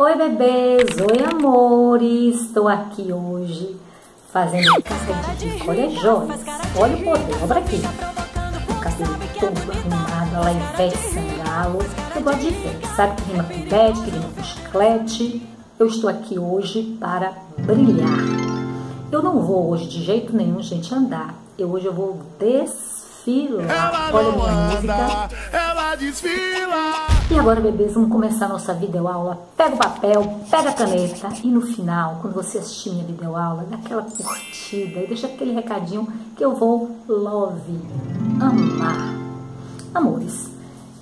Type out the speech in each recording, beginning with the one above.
Oi bebês, oi amores, estou aqui hoje fazendo café de bico, olha joias, olha o poder, olha aqui, o cabelo todo arrumado, ela Ivete Sangalo, eu gosto de ver, sabe que rima com Ivete, que rima com chiclete, eu estou aqui hoje para brilhar, eu não vou hoje de jeito nenhum, gente, andar, hoje eu vou desfilar, olha a minha música, ela desfila. E agora, bebês, vamos começar a nossa videoaula. Pega o papel, pega a caneta e no final, quando você assistir minha videoaula, dá aquela curtida e deixa aquele recadinho que eu vou amar. Amores,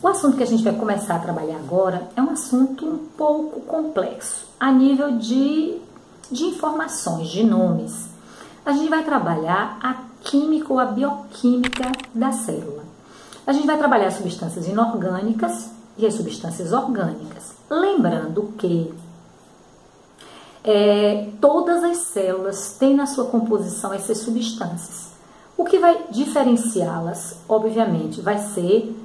o assunto que a gente vai começar a trabalhar agora é um assunto um pouco complexo, a nível de informações, de nomes. A gente vai trabalhar a química ou a bioquímica da célula. A gente vai trabalhar substâncias inorgânicas e as substâncias orgânicas. Lembrando que todas as células têm na sua composição essas substâncias. O que vai diferenciá-las, obviamente, vai ser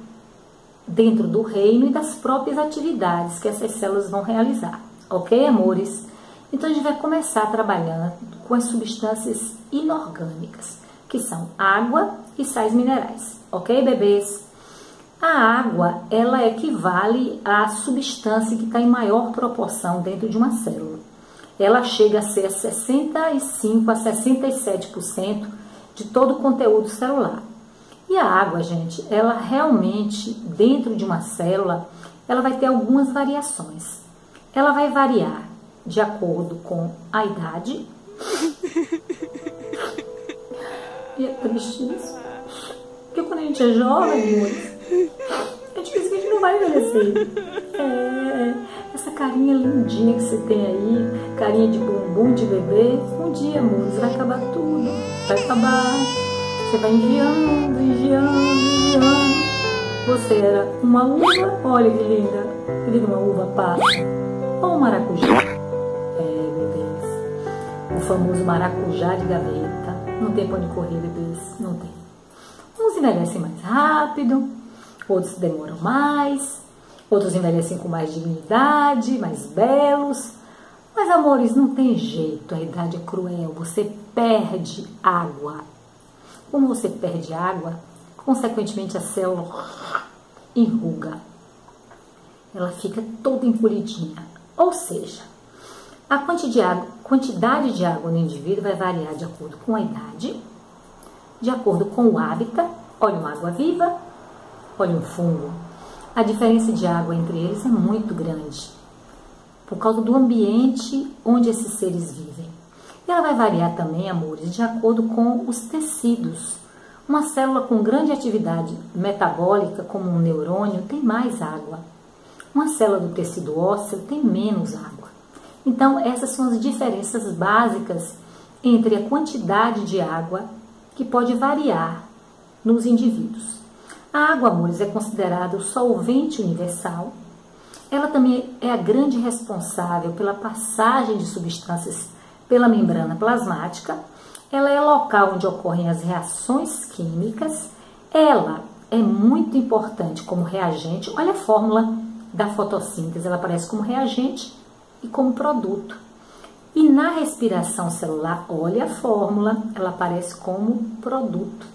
dentro do reino e das próprias atividades que essas células vão realizar. Ok, amores? Então, a gente vai começar trabalhando com as substâncias inorgânicas, que são água e sais minerais. Ok, bebês? A água, ela equivale à substância que está em maior proporção dentro de uma célula. Ela chega a ser 65% a 67% de todo o conteúdo celular. E a água, gente, ela realmente, dentro de uma célula, ela vai ter algumas variações. Ela vai variar de acordo com a idade. E é triste isso. Porque quando a gente é jovem, amores, é difícil que a gente não vai envelhecer. Essa carinha lindinha que você tem aí, carinha de bumbum de bebê, um dia, amores, vai acabar tudo. Vai acabar. Você vai enviando. Você era uma uva, olha que linda. Vira uma uva passa. Ou um maracujá. Bebês. O famoso maracujá de gaveta. Não tem pra onde correr, bebês. Não tem. Uns envelhecem mais rápido, outros demoram mais, outros envelhecem com mais dignidade, mais belos. Mas, amores, não tem jeito, a idade é cruel, você perde água. Como você perde água, consequentemente a célula enruga. Ela fica toda encolhidinha. Ou seja, a quantidade de água no indivíduo vai variar de acordo com a idade, de acordo com o hábitat. Olha uma água viva, olha um fungo. A diferença de água entre eles é muito grande, por causa do ambiente onde esses seres vivem. E ela vai variar também, amores, de acordo com os tecidos. Uma célula com grande atividade metabólica, como um neurônio, tem mais água. Uma célula do tecido ósseo tem menos água. Então, essas são as diferenças básicas entre a quantidade de água que pode variar nos indivíduos. A água, amores, é considerada o solvente universal. Ela também é a grande responsável pela passagem de substâncias pela membrana plasmática. Ela é o local onde ocorrem as reações químicas. Ela é muito importante como reagente. Olha a fórmula da fotossíntese, ela aparece como reagente e como produto. E na respiração celular, olha a fórmula, ela aparece como produto.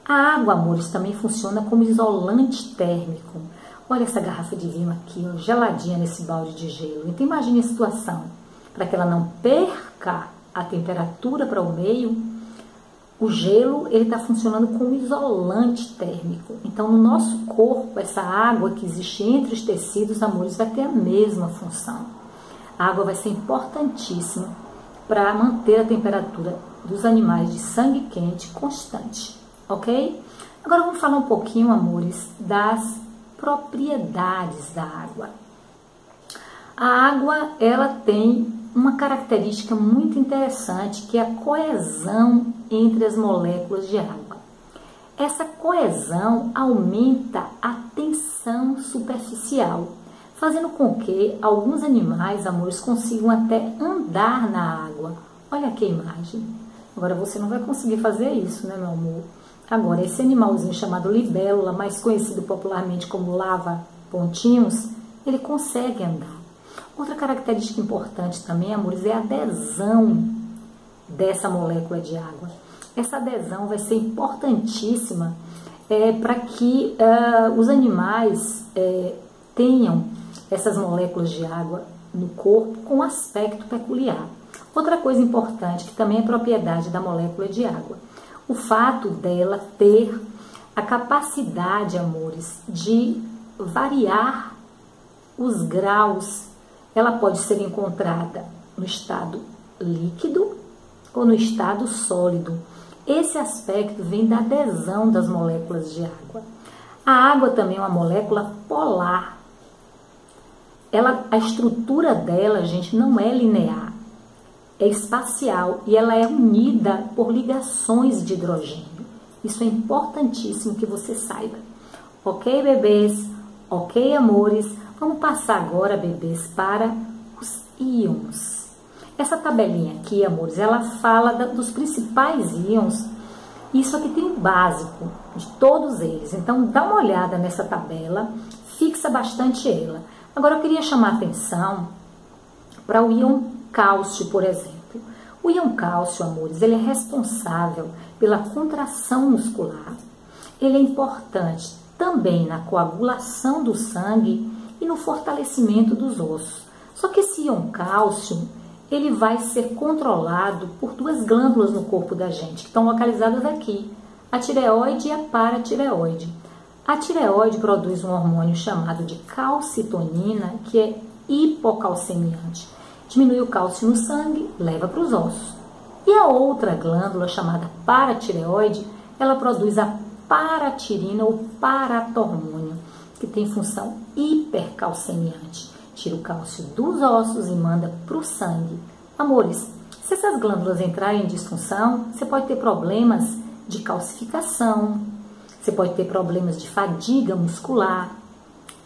A água, amores, também funciona como isolante térmico. Olha essa garrafa de vinho aqui, ó, geladinha nesse balde de gelo. Então imagine a situação, para que ela não perca a temperatura para o meio, o gelo ele está funcionando como isolante térmico. Então no nosso corpo, essa água que existe entre os tecidos, amores, vai ter a mesma função. A água vai ser importantíssima para manter a temperatura dos animais de sangue quente constante, ok? Agora vamos falar um pouquinho, amores, das propriedades da água. A água, ela tem uma característica muito interessante, que é a coesão entre as moléculas de água. Essa coesão aumenta a tensão superficial, fazendo com que alguns animais, amores, consigam até andar na água. Olha aqui a imagem. Agora você não vai conseguir fazer isso, né, meu amor? Agora, esse animalzinho chamado libélula, mais conhecido popularmente como lava-pontinhos, ele consegue andar. Outra característica importante também, amores, é a adesão dessa molécula de água. Essa adesão vai ser importantíssima para que os animais tenham essas moléculas de água no corpo com aspecto peculiar. Outra coisa importante, que também é propriedade da molécula de água, o fato dela ter a capacidade, amores, de variar os graus. Ela pode ser encontrada no estado líquido ou no estado sólido. Esse aspecto vem da adesão das moléculas de água. A água também é uma molécula polar. A estrutura dela, gente, não é linear, é espacial e ela é unida por ligações de hidrogênio. Isso é importantíssimo que você saiba. Ok, bebês? Ok, amores? Vamos passar agora, bebês, para os íons. Essa tabelinha aqui, amores, ela fala dos principais íons. Isso aqui tem o básico de todos eles. Então, dá uma olhada nessa tabela, fixa bastante ela. Agora, eu queria chamar a atenção para o íon cálcio, por exemplo. O íon cálcio, amores, ele é responsável pela contração muscular. Ele é importante também na coagulação do sangue e no fortalecimento dos ossos. Só que esse íon cálcio, ele vai ser controlado por duas glândulas no corpo da gente, que estão localizadas aqui, a tireoide e a paratireoide. A tireoide produz um hormônio chamado de calcitonina, que é hipocalcemiante. Diminui o cálcio no sangue, leva para os ossos. E a outra glândula, chamada paratireoide, ela produz a paratirina ou paratormônio, que tem função hipercalcemiante. Tira o cálcio dos ossos e manda para o sangue. Amores, se essas glândulas entrarem em disfunção, você pode ter problemas de calcificação, você pode ter problemas de fadiga muscular,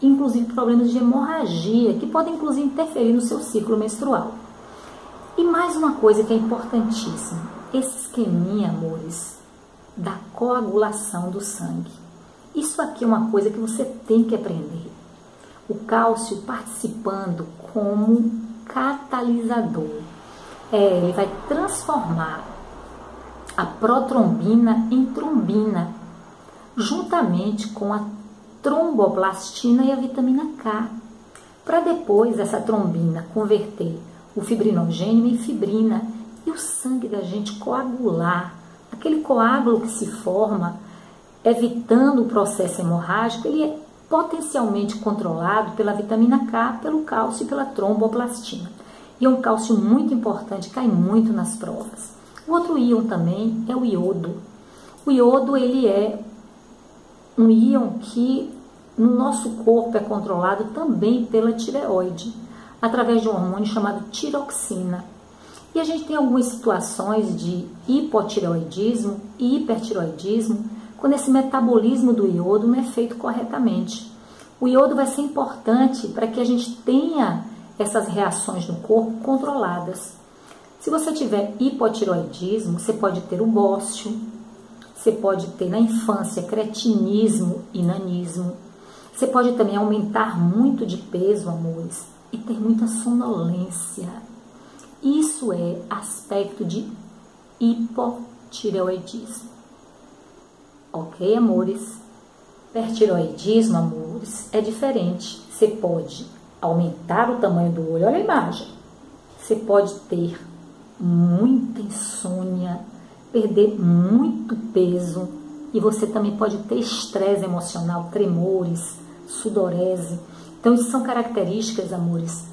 inclusive problemas de hemorragia, que podem inclusive interferir no seu ciclo menstrual. E mais uma coisa que é importantíssima, esse esqueminha, amores, da coagulação do sangue. Isso aqui é uma coisa que você tem que aprender. O cálcio participando como catalisador. Ele vai transformar a protrombina em trombina, juntamente com a tromboplastina e a vitamina K, para depois essa trombina converter o fibrinogênio em fibrina e o sangue da gente coagular. Aquele coágulo que se forma, evitando o processo hemorrágico, ele é potencialmente controlado pela vitamina K, pelo cálcio e pela tromboplastina. E é um cálcio muito importante, cai muito nas provas. O outro íon também é o iodo. O iodo, ele é um íon que no nosso corpo é controlado também pela tireoide, através de um hormônio chamado tiroxina. E a gente tem algumas situações de hipotireoidismo e hipertireoidismo, quando esse metabolismo do iodo não é feito corretamente. O iodo vai ser importante para que a gente tenha essas reações no corpo controladas. Se você tiver hipotireoidismo, você pode ter o bócio, você pode ter na infância cretinismo e nanismo, você pode também aumentar muito de peso, amores, e ter muita sonolência. Isso é aspecto de hipotireoidismo. Ok, amores? Hipertireoidismo, amores, é diferente. Você pode aumentar o tamanho do olho, olha a imagem. Você pode ter muita insônia, perder muito peso e você também pode ter estresse emocional, tremores, sudorese. Então, isso são características, amores,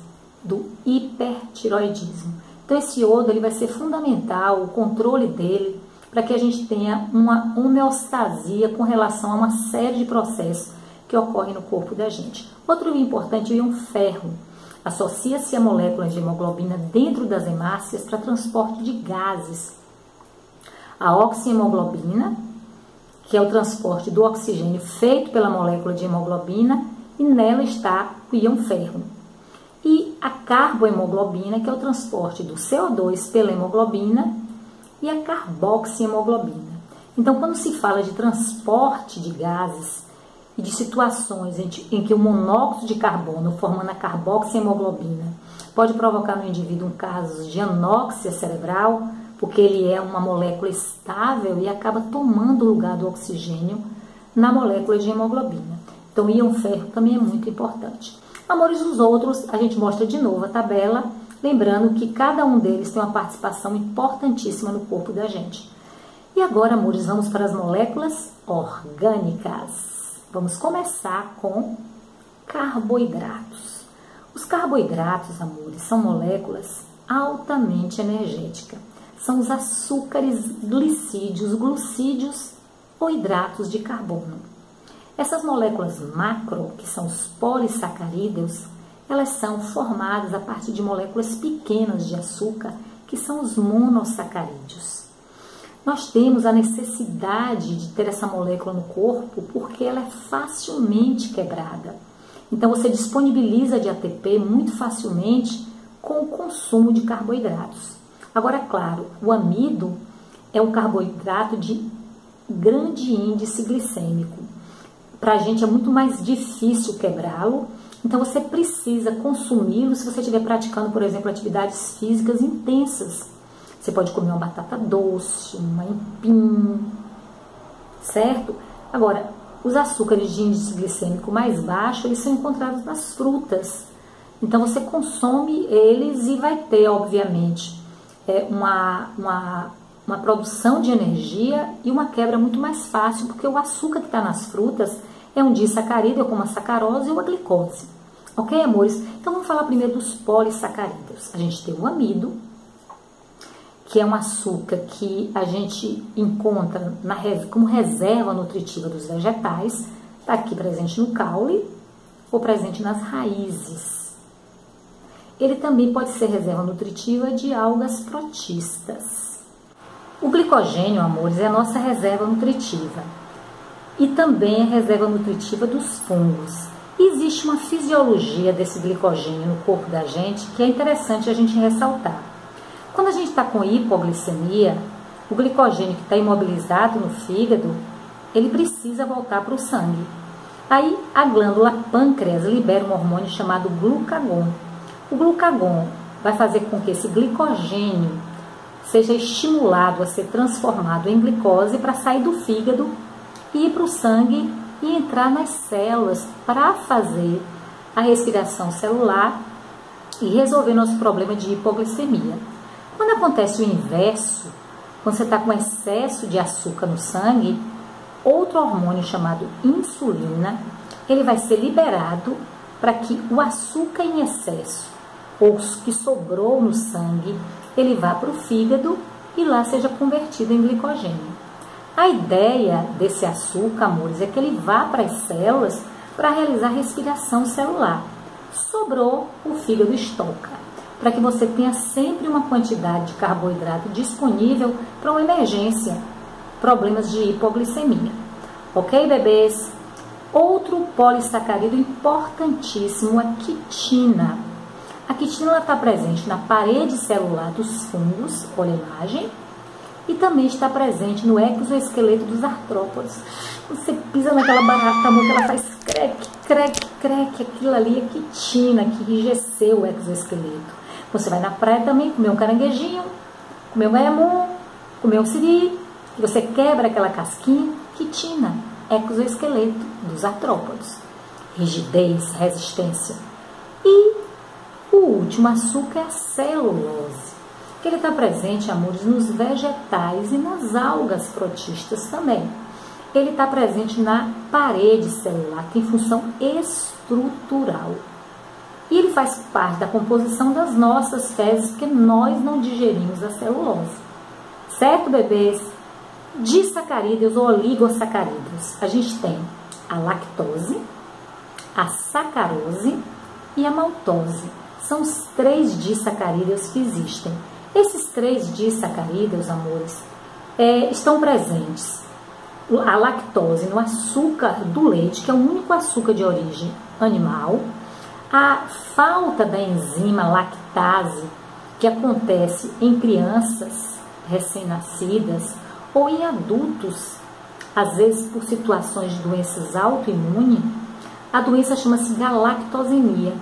do hipertireoidismo. Então, esse iodo ele vai ser fundamental, o controle dele, para que a gente tenha uma homeostasia com relação a uma série de processos que ocorrem no corpo da gente. Outro íon importante é o íon ferro. Associa-se a molécula de hemoglobina dentro das hemácias para transporte de gases. A oxihemoglobina, que é o transporte do oxigênio feito pela molécula de hemoglobina, e nela está o íon ferro. E a carbohemoglobina, que é o transporte do CO2 pela hemoglobina, e a carboxihemoglobina. Então, quando se fala de transporte de gases, e de situações em que o monóxido de carbono, formando a carboxihemoglobina, pode provocar no indivíduo um caso de anóxia cerebral, porque ele é uma molécula estável e acaba tomando o lugar do oxigênio na molécula de hemoglobina. Então, o íon ferro também é muito importante. Amores, os outros, a gente mostra de novo a tabela, lembrando que cada um deles tem uma participação importantíssima no corpo da gente. E agora, amores, vamos para as moléculas orgânicas. Vamos começar com carboidratos. Os carboidratos, amores, são moléculas altamente energéticas. São os açúcares glicídios, glucídios ou hidratos de carbono. Essas moléculas macro, que são os polissacarídeos, elas são formadas a partir de moléculas pequenas de açúcar, que são os monossacarídeos. Nós temos a necessidade de ter essa molécula no corpo porque ela é facilmente quebrada. Então, você disponibiliza de ATP muito facilmente com o consumo de carboidratos. Agora, claro, o amido é um carboidrato de grande índice glicêmico. Para a gente é muito mais difícil quebrá-lo, então você precisa consumi-lo se você estiver praticando, por exemplo, atividades físicas intensas. Você pode comer uma batata doce, um aipim, certo? Agora, os açúcares de índice glicêmico mais baixo, eles são encontrados nas frutas. Então, você consome eles e vai ter, obviamente, uma produção de energia e uma quebra muito mais fácil, porque o açúcar que está nas frutas é um disacarídeo, como a sacarose ou a glicose. Ok, amores? Então, vamos falar primeiro dos polissacarídeos. A gente tem o amido, que é um açúcar que a gente encontra como reserva nutritiva dos vegetais, está aqui presente no caule ou presente nas raízes. Ele também pode ser reserva nutritiva de algas protistas. O glicogênio, amores, é a nossa reserva nutritiva e também é reserva nutritiva dos fungos. E existe uma fisiologia desse glicogênio no corpo da gente que é interessante a gente ressaltar. Quando a gente está com hipoglicemia, o glicogênio que está imobilizado no fígado, ele precisa voltar para o sangue. Aí a glândula pâncreas libera um hormônio chamado glucagon. O glucagon vai fazer com que esse glicogênio seja estimulado a ser transformado em glicose para sair do fígado e ir para o sangue e entrar nas células para fazer a respiração celular e resolver nosso problema de hipoglicemia. Quando acontece o inverso, quando você está com excesso de açúcar no sangue, outro hormônio chamado insulina, ele vai ser liberado para que o açúcar em excesso, ou que sobrou no sangue, ele vá para o fígado e lá seja convertido em glicogênio. A ideia desse açúcar, amores, é que ele vá para as células para realizar respiração celular. Sobrou, o fígado estoca, para que você tenha sempre uma quantidade de carboidrato disponível para uma emergência, problemas de hipoglicemia. Ok, bebês? Outro polissacarídeo importantíssimo é a quitina. A quitina está presente na parede celular dos fungos, olha a imagem, e também está presente no exoesqueleto dos artrópodes. Você pisa naquela barata, amor, que ela faz creque, creque, creque, aquilo ali é quitina que enrijeceu o exoesqueleto. Você vai na praia também comer um caranguejinho, comer um gaiamu, comer um siri, e você quebra aquela casquinha, quitina, exoesqueleto dos artrópodes. Rigidez, resistência. E o último açúcar é a celulose, que ele está presente, amores, nos vegetais e nas algas protistas também. Ele está presente na parede celular, tem função estrutural. E ele faz parte da composição das nossas fezes, porque nós não digerimos a celulose. Certo, bebês? Disacarídeos ou oligosacarídeos. A gente tem a lactose, a sacarose e a maltose. São os 3 disacarídeos que existem. Esses 3 disacarídeos, amores, estão presentes. A lactose no açúcar do leite, que é o único açúcar de origem animal. A falta da enzima lactase, que acontece em crianças recém-nascidas ou em adultos às vezes por situações de doenças autoimunes, a doença chama-se galactosemia.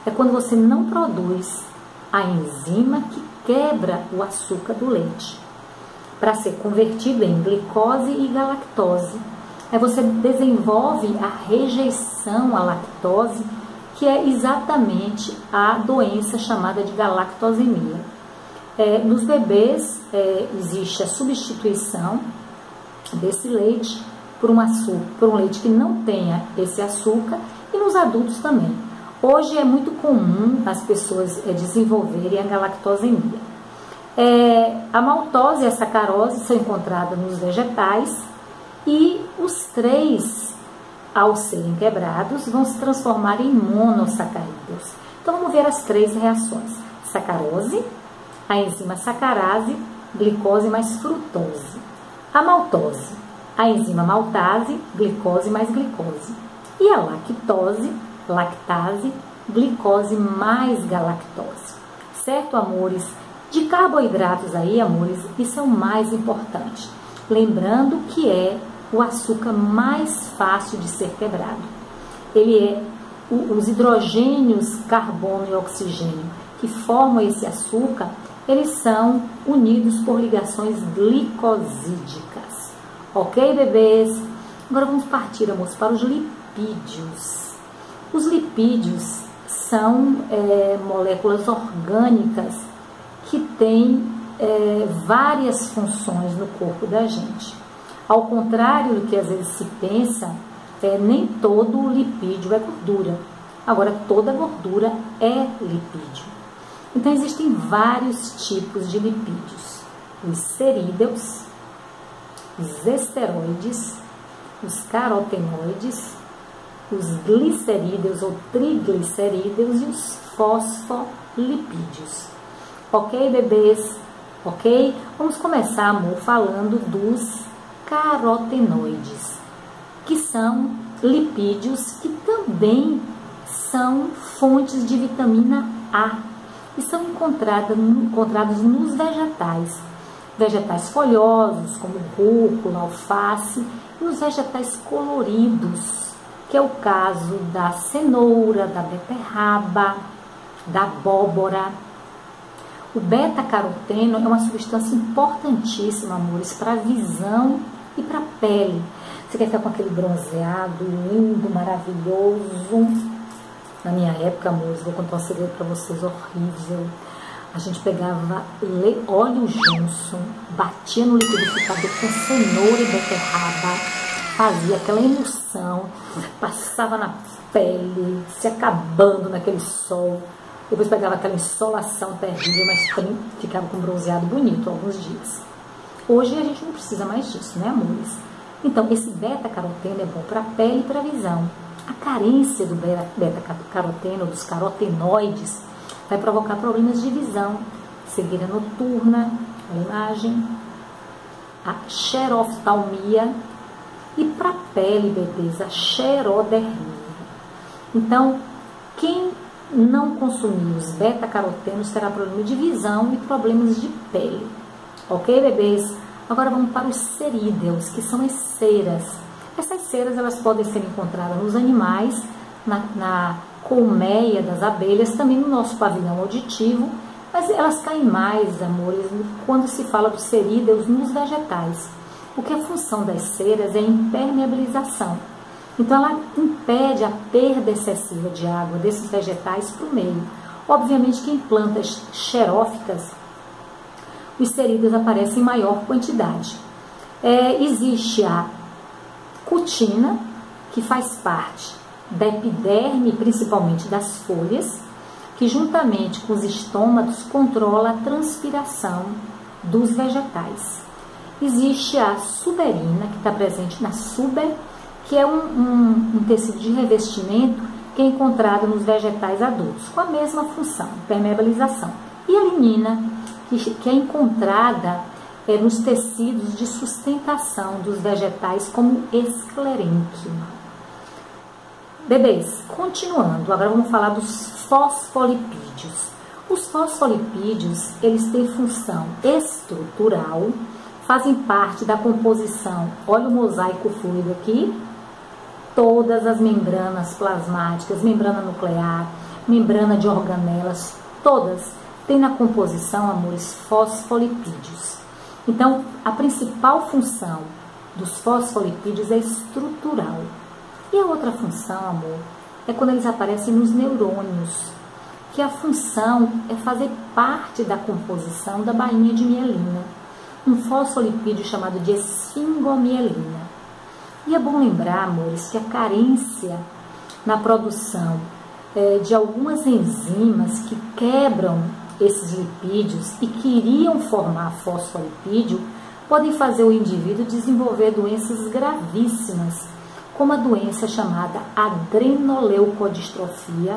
É quando você não produz a enzima que quebra o açúcar do leite para ser convertido em glicose e galactose. Aí você desenvolve a rejeição à lactose, que é exatamente a doença chamada de galactosemia. Nos bebês existe a substituição desse leite por um leite que não tenha esse açúcar, e nos adultos também. Hoje é muito comum as pessoas desenvolverem a galactosemia. A maltose e a sacarose são encontradas nos vegetais, e os três, ao serem quebrados, vão se transformar em monossacarídeos. Então vamos ver as três reações: sacarose, a enzima sacarase, glicose mais frutose. A maltose, a enzima maltase, glicose mais glicose. E a lactose, lactase, glicose mais galactose. Certo, amores? De carboidratos aí, amores, isso é o mais importante. Lembrando que é o açúcar mais fácil de ser quebrado. Os hidrogênios, carbono e oxigênio que formam esse açúcar, eles são unidos por ligações glicosídicas. Ok, bebês? Agora vamos partir, amores, para os lipídios. Os lipídios são moléculas orgânicas que têm várias funções no corpo da gente. Ao contrário do que às vezes se pensa, nem todo lipídio é gordura. Agora, toda gordura é lipídio. Então, existem vários tipos de lipídios: os cerídeos, os esteroides, os carotenoides, os glicerídeos ou triglicerídeos e os fosfolipídios. Ok, bebês? Ok? Vamos começar, amor, falando dos carotenoides, que são lipídios que também são fontes de vitamina A e são encontrados nos vegetais folhosos, como rúcula, alface, e nos vegetais coloridos, que é o caso da cenoura, da beterraba, da abóbora. O beta-caroteno é uma substância importantíssima, amores, para a visão e para a pele. Você quer ficar com aquele bronzeado lindo, maravilhoso? Na minha época, amores, vou contar um segredo para vocês horrível. A gente pegava óleo Johnson, batia no liquidificador com cenoura e beterraba, fazia aquela emulsão, passava na pele, se acabando naquele sol. Depois pegava aquela insolação terrível, mas também ficava com um bronzeado bonito alguns dias. Hoje a gente não precisa mais disso, né, amores? Então, esse beta-caroteno é bom para a pele e para a visão. A carência do beta-caroteno, dos carotenoides, vai provocar problemas de visão, cegueira noturna, a imagem, a xeroftalmia e para a pele, bebês, a xerodermia. Então, quem não consumir os beta-carotenos terá problema de visão e problemas de pele. Ok, bebês? Agora vamos para os cerídeos, que são as ceras. Essas ceras, elas podem ser encontradas nos animais, na colmeia das abelhas, também no nosso pavilhão auditivo, mas elas caem mais, amores, quando se fala dos cerídeos nos vegetais, porque a função das ceras é a impermeabilização. Então, ela impede a perda excessiva de água desses vegetais para o meio. Obviamente que em plantas xeróficas, os cerídeos aparecem em maior quantidade. Existe a cutina, que faz parte da epiderme, principalmente das folhas, que juntamente com os estômatos controla a transpiração dos vegetais. Existe a suberina, que está presente na suber, que é um tecido de revestimento que é encontrado nos vegetais adultos, com a mesma função, permeabilização. E a lignina, que é encontrada nos tecidos de sustentação dos vegetais como esclerênquima. Bebês, continuando, agora vamos falar dos fosfolipídios. Os fosfolipídios, eles têm função estrutural, fazem parte da composição. Olha o mosaico fluido aqui. Todas as membranas plasmáticas, membrana nuclear, membrana de organelas, todas têm na composição, amores, fosfolipídios. Então, a principal função dos fosfolipídios é estrutural. E a outra função, amor, é quando eles aparecem nos neurônios, que a função é fazer parte da composição da bainha de mielina, um fosfolipídio chamado de esfingomielina. E é bom lembrar, amores, que a carência na produção de algumas enzimas que quebram esses lipídios e que iriam formar fosfolipídio podem fazer o indivíduo desenvolver doenças gravíssimas, como a doença chamada adrenoleucodistrofia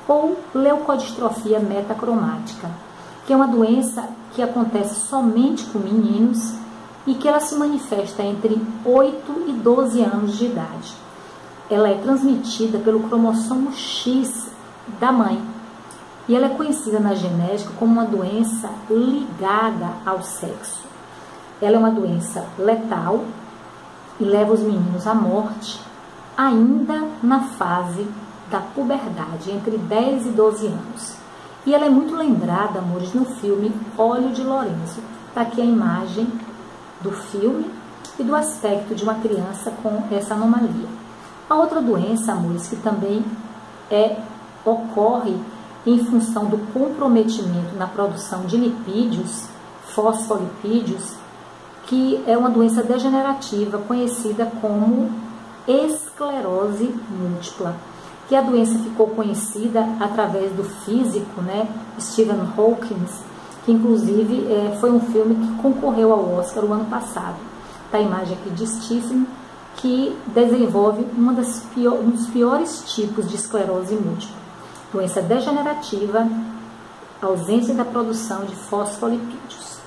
ou leucodistrofia metacromática, que é uma doença que acontece somente com meninos e que ela se manifesta entre 8 e 12 anos de idade. Ela é transmitida pelo cromossomo X da mãe e ela é conhecida na genética como uma doença ligada ao sexo. Ela é uma doença letal e leva os meninos à morte ainda na fase da puberdade, entre 10 e 12 anos. E ela é muito lembrada, amores, no filme Óleo de Lorenzo. Está aqui a imagem do filme e do aspecto de uma criança com essa anomalia. A outra doença, amores, que também ocorre em função do comprometimento na produção de lipídios, fosfolipídios, que é uma doença degenerativa conhecida como esclerose múltipla, que a doença ficou conhecida através do físico, Stephen Hawking, que inclusive foi um filme que concorreu ao Oscar o ano passado. Está a imagem aqui de Stephen, que desenvolve um dos piores tipos de esclerose múltipla. Doença degenerativa, ausência da produção de fosfolipídios.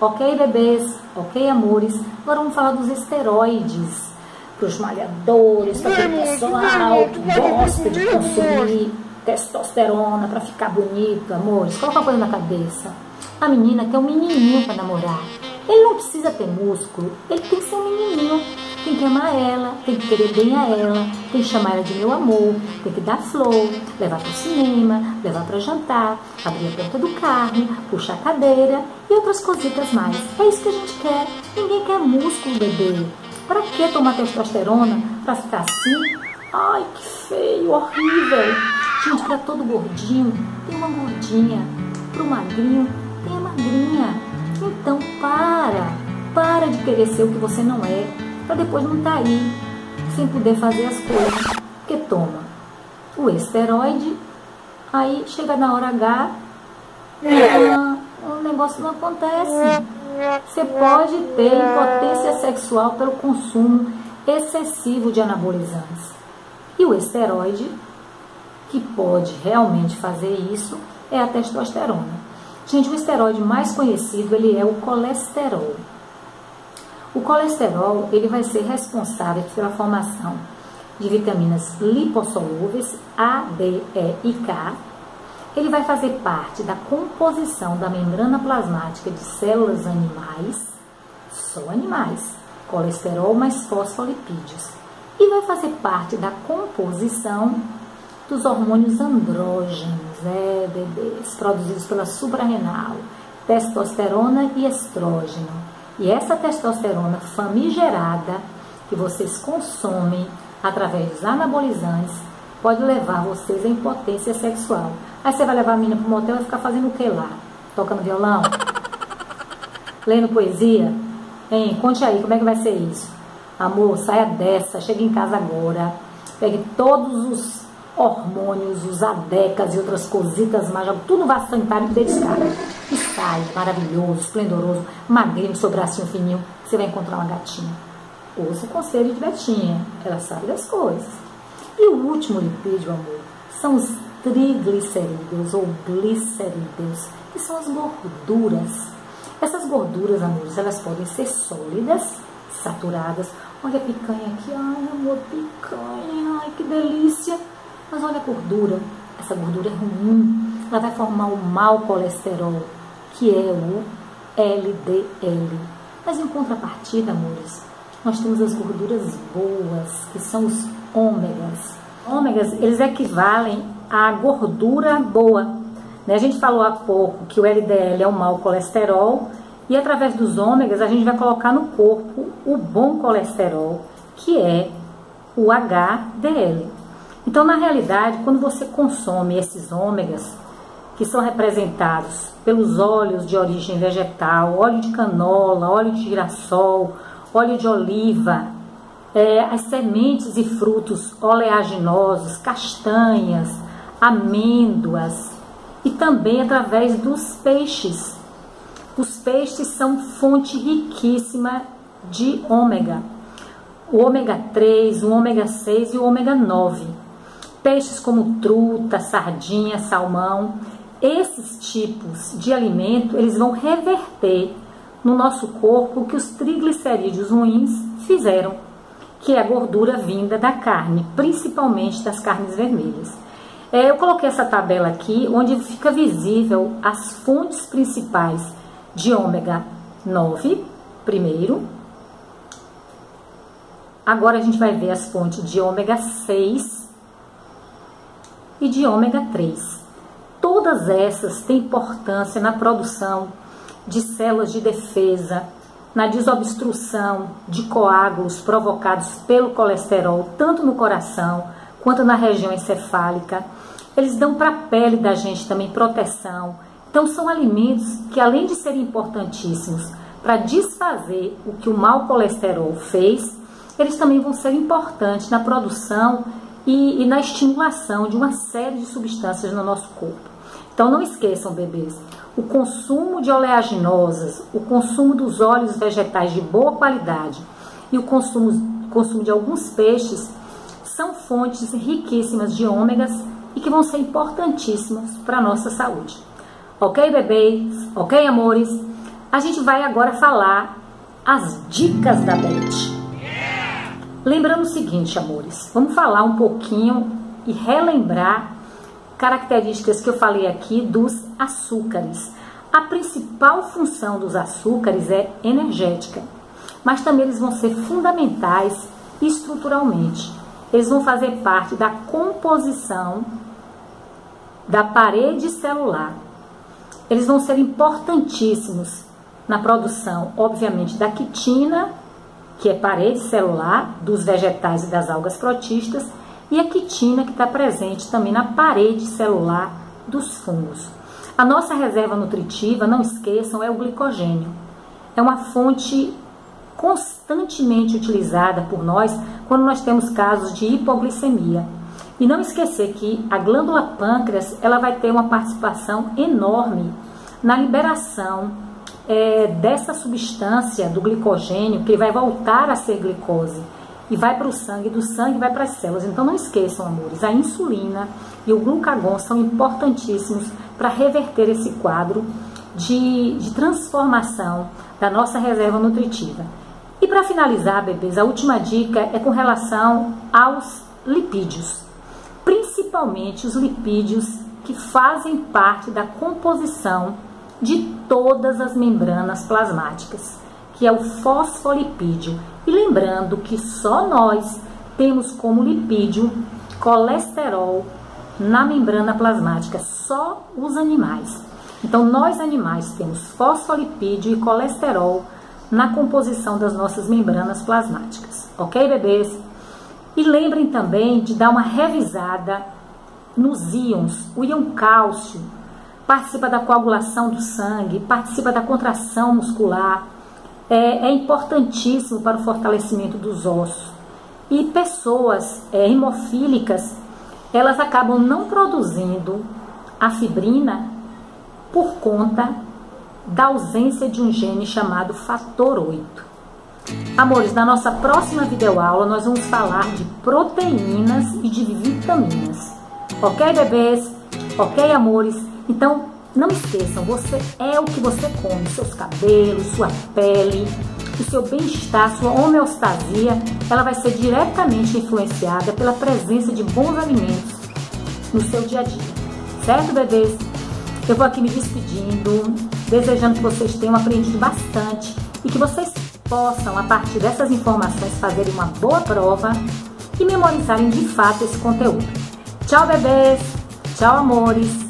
Ok, bebês? Ok, amores? Agora vamos falar dos esteroides. Para os malhadores, para aquele pessoal que gosta de consumir testosterona para ficar bonito, amores. Coloca uma coisa na cabeça. A menina quer um menininho para namorar. Ele não precisa ter músculo, ele tem que ser um menininho. Tem que amar ela, tem que querer bem a ela, tem que chamar ela de meu amor, tem que dar flor, levar para o cinema, levar para jantar, abrir a porta do carro, puxar a cadeira e outras cositas mais. É isso que a gente quer. Ninguém quer músculo, bebê. Para que tomar testosterona? Para ficar assim? Ai, que feio, horrível. Gente, para todo gordinho, tem uma gordinha. Para o magrinho, tem a magrinha. Então, para de querer ser o que você não é, para depois não estar aí, sem poder fazer as coisas. Porque toma o esteroide, aí chega na hora H, o negócio não acontece. Você pode ter impotência sexual pelo consumo excessivo de anabolizantes. E o esteroide, que pode realmente fazer isso, é a testosterona. Gente, o esteroide mais conhecido, ele é o colesterol. O colesterol, ele vai ser responsável pela formação de vitaminas lipossolúveis A, D, E e K. Ele vai fazer parte da composição da membrana plasmática de células animais, só animais, colesterol mais fosfolipídios. E vai fazer parte da composição dos hormônios andrógenos, bebês, produzidos pela suprarrenal, testosterona e estrógeno. E essa testosterona famigerada que vocês consomem através dos anabolizantes pode levar vocês à impotência sexual. Aí você vai levar a menina para o motel e ficar fazendo o que lá? Tocando violão? Lendo poesia? Hein? Conte aí, como é que vai ser isso? Amor, saia dessa, chega em casa agora, pegue todos os hormônios, os adecas e outras cositas, mas tudo no vaso sanitário e dê descarga. E sai, maravilhoso, esplendoroso, magrinho, seu bracinho fininho, você vai encontrar uma gatinha. Ouça o conselho de Betinha, ela sabe das coisas. E o último lipídio, amor, são os triglicerídeos ou glicerídeos, que são as gorduras. Essas gorduras, amores, elas podem ser sólidas, saturadas. Olha a picanha aqui, ai amor, picanha, ai que delícia. Mas olha a gordura, essa gordura é ruim, ela vai formar o mau colesterol, que é o LDL. Mas em contrapartida, amores, nós temos as gorduras boas, que são os ômegas. Ômegas, eles equivalem à gordura boa. A gente falou há pouco que o LDL é o mau colesterol, e através dos ômegas a gente vai colocar no corpo o bom colesterol, que é o HDL. Então, na realidade, quando você consome esses ômegas, que são representados pelos óleos de origem vegetal, óleo de canola, óleo de girassol, óleo de oliva, as sementes e frutos oleaginosos, castanhas, amêndoas, e também através dos peixes. Os peixes são fonte riquíssima de ômega. O ômega 3, o ômega 6 e o ômega 9. Peixes como truta, sardinha, salmão, esses tipos de alimento, eles vão reverter no nosso corpo o que os triglicerídeos ruins fizeram, que é a gordura vinda da carne, principalmente das carnes vermelhas. Eu coloquei essa tabela aqui, onde fica visível as fontes principais de ômega 9, primeiro. Agora a gente vai ver as fontes de ômega 6 e de ômega 3. Todas essas têm importância na produção de células de defesa, na desobstrução de coágulos provocados pelo colesterol, tanto no coração quanto na região encefálica. Eles dão para a pele da gente também proteção. Então são alimentos que, além de serem importantíssimos para desfazer o que o mau colesterol fez, eles também vão ser importantes na produção e na estimulação de uma série de substâncias no nosso corpo. Então não esqueçam, bebês, o consumo de oleaginosas, o consumo dos óleos vegetais de boa qualidade e o consumo de alguns peixes são fontes riquíssimas de ômegas e que vão ser importantíssimos para a nossa saúde. Ok, bebês? Ok, amores? A gente vai agora falar as dicas da Beth. Lembrando o seguinte, amores, vamos falar um pouquinho e relembrar características que eu falei aqui dos açúcares. A principal função dos açúcares é energética, mas também eles vão ser fundamentais estruturalmente. Eles vão fazer parte da composição da parede celular. Eles vão ser importantíssimos na produção, obviamente, da quitina, que é parede celular dos vegetais e das algas protistas, e a quitina, que está presente também na parede celular dos fungos. A nossa reserva nutritiva, não esqueçam, é o glicogênio. É uma fonte constantemente utilizada por nós quando nós temos casos de hipoglicemia. E não esquecer que a glândula pâncreas, ela vai ter uma participação enorme na liberação dessa substância do glicogênio, que vai voltar a ser glicose e vai para o sangue, do sangue vai para as células. Então não esqueçam, amores, a insulina e o glucagon são importantíssimos para reverter esse quadro de transformação da nossa reserva nutritiva. E para finalizar, bebês, a última dica é com relação aos lipídios, principalmente os lipídios que fazem parte da composição de todas as membranas plasmáticas, que é o fosfolipídio. E lembrando que só nós temos como lipídio colesterol na membrana plasmática, só os animais. Então, nós animais temos fosfolipídio e colesterol na composição das nossas membranas plasmáticas. Ok, bebês? E lembrem também de dar uma revisada nos íons. O íon cálcio participa da coagulação do sangue, participa da contração muscular, é importantíssimo para o fortalecimento dos ossos. E pessoas hemofílicas, elas acabam não produzindo a fibrina por conta da ausência de um gene chamado fator 8. Amores, na nossa próxima videoaula nós vamos falar de proteínas e de vitaminas. Ok, bebês? Ok, amores? Então, não esqueçam, você é o que você come, seus cabelos, sua pele, o seu bem-estar, sua homeostasia, ela vai ser diretamente influenciada pela presença de bons alimentos no seu dia a dia. Certo, bebês? Eu vou aqui me despedindo, desejando que vocês tenham aprendido bastante e que vocês possam, a partir dessas informações, fazerem uma boa prova e memorizarem de fato esse conteúdo. Tchau, bebês! Tchau, amores!